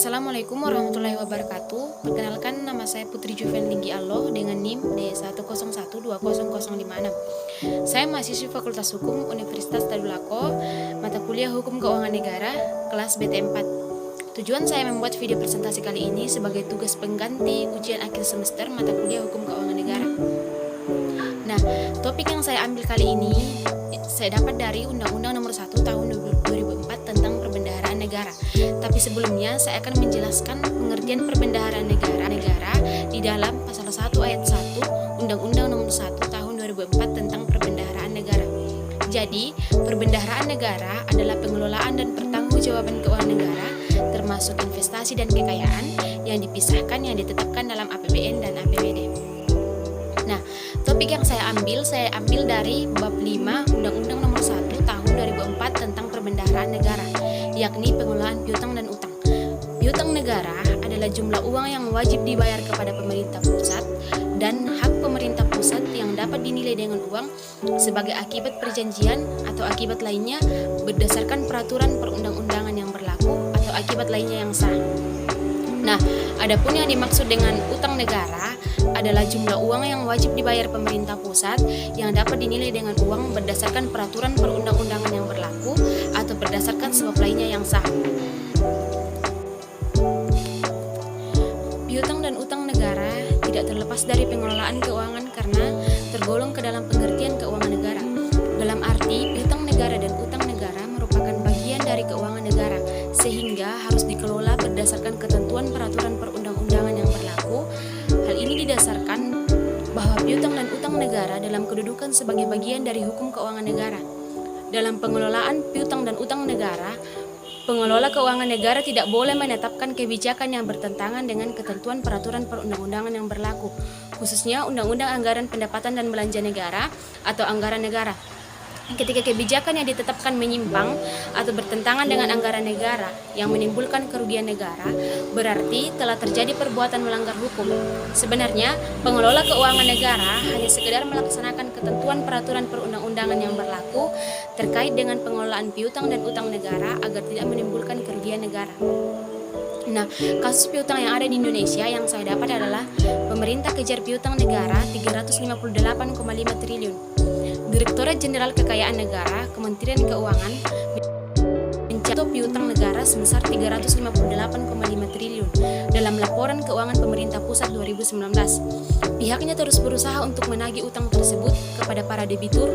Assalamualaikum warahmatullahi wabarakatuh. Perkenalkan, nama saya Putri Juven Linggi Alloh dengan NIM D101200056. Saya mahasiswi Fakultas Hukum Universitas Tadulako, mata kuliah Hukum Keuangan Negara, kelas BT4. Tujuan saya membuat video presentasi kali ini sebagai tugas pengganti ujian akhir semester mata kuliah Hukum Keuangan Negara. Nah, topik yang saya ambil kali ini saya dapat dari Undang-Undang Nomor 1 Tahun 2004 tentang Perbendaharaan Negara. Tapi sebelumnya saya akan menjelaskan pengertian perbendaharaan negara di dalam pasal 1 ayat 1 Undang-Undang Nomor 1 Tahun 2004 tentang Perbendaharaan Negara. Jadi, perbendaharaan negara adalah pengelolaan dan pertanggungjawaban keuangan negara, termasuk investasi dan kekayaan yang dipisahkan yang ditetapkan dalam APBN dan APBD. Nah, topik yang saya ambil dari bab 5 Undang-Undang Nomor 1 Tahun 2004 tentang Perbendaharaan Negara, yakni pengelolaan piutang dan utang. Piutang negara adalah jumlah uang yang wajib dibayar kepada pemerintah pusat dan hak pemerintah pusat yang dapat dinilai dengan uang sebagai akibat perjanjian atau akibat lainnya berdasarkan peraturan perundang-undangan yang berlaku atau akibat lainnya yang sah. Nah, adapun yang dimaksud dengan utang negara adalah jumlah uang yang wajib dibayar pemerintah pusat yang dapat dinilai dengan uang berdasarkan peraturan perundang-undangan yang berlaku atau berdasarkan sebab lainnya yang sah. Piutang dan utang negara tidak terlepas dari pengelolaan keuangan karena tergolong ke dalam pengertian keuangan negara. Dalam arti, piutang negara dan utang negara merupakan bagian dari keuangan negara, sehingga harus dikelola berdasarkan ketentuan peraturan perundang-undangan yang berlaku. Hal ini didasarkan bahwa piutang dan utang negara dalam kedudukan sebagai bagian dari hukum keuangan negara. Dalam pengelolaan piutang dan utang negara, pengelola keuangan negara tidak boleh menetapkan kebijakan yang bertentangan dengan ketentuan peraturan perundang-undangan yang berlaku, khususnya Undang-Undang Anggaran Pendapatan dan Belanja Negara atau Anggaran Negara. Ketika kebijakan yang ditetapkan menyimpang atau bertentangan dengan anggaran negara yang menimbulkan kerugian negara, berarti telah terjadi perbuatan melanggar hukum. Sebenarnya, pengelola keuangan negara hanya sekedar melaksanakan ketentuan peraturan perundang-undangan yang berlaku terkait dengan pengelolaan piutang dan utang negara agar tidak menimbulkan kerugian negara. Nah, kasus piutang yang ada di Indonesia yang saya dapat adalah pemerintah kejar piutang negara 358,5 triliun. Direktorat Jenderal Kekayaan Negara, Kementerian Keuangan mencatat piutang negara sebesar 358,5 triliun dalam laporan keuangan pemerintah pusat 2019. Pihaknya terus berusaha untuk menagih utang tersebut kepada para debitur,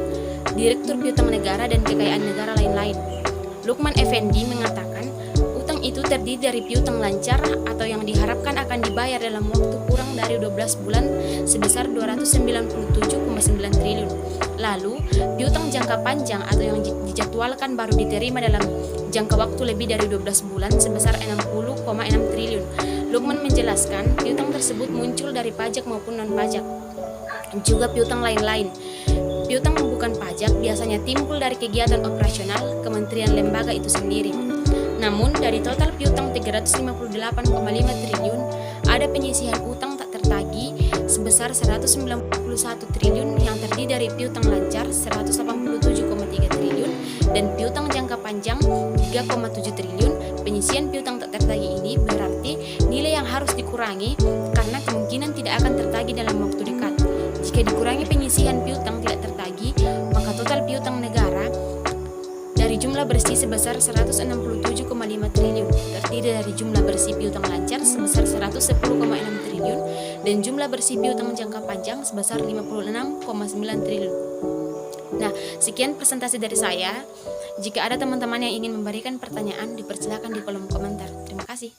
direktur piutang negara dan kekayaan negara lain-lain. Lukman Effendi mengatakan, utang itu terdiri dari piutang lancar atau yang diharapkan akan dibayar dalam waktu kurang dari 12 bulan sebesar 297,9 triliun. Lalu, piutang jangka panjang atau yang dijadwalkan baru diterima dalam jangka waktu lebih dari 12 bulan sebesar 60,6 triliun. Lukman menjelaskan, piutang tersebut muncul dari pajak maupun non-pajak, juga piutang lain-lain. Piutang bukan pajak biasanya timbul dari kegiatan operasional kementerian lembaga itu sendiri. Namun, dari total piutang 358,5 triliun, ada penyisihan utang tak tertagih sebesar 191 triliun yang terdiri dari piutang lancar 187,3 triliun dan piutang jangka panjang 3,7 triliun. Penyisihan piutang tak tertagih ini berarti nilai yang harus dikurangi karena kemungkinan tidak akan tertagih dalam waktu dekat. Jika dikurangi penyisihan piutang tidak tertagih, maka total piutang negara dari jumlah bersih sebesar 167,5 triliun, terdiri dari jumlah bersih piutang lancar sebesar 110,6 triliun dan jumlah bersih piutang jangka panjang sebesar 56,9 triliun. Nah, sekian presentasi dari saya. Jika ada teman-teman yang ingin memberikan pertanyaan, dipersilakan di kolom komentar. Terima kasih.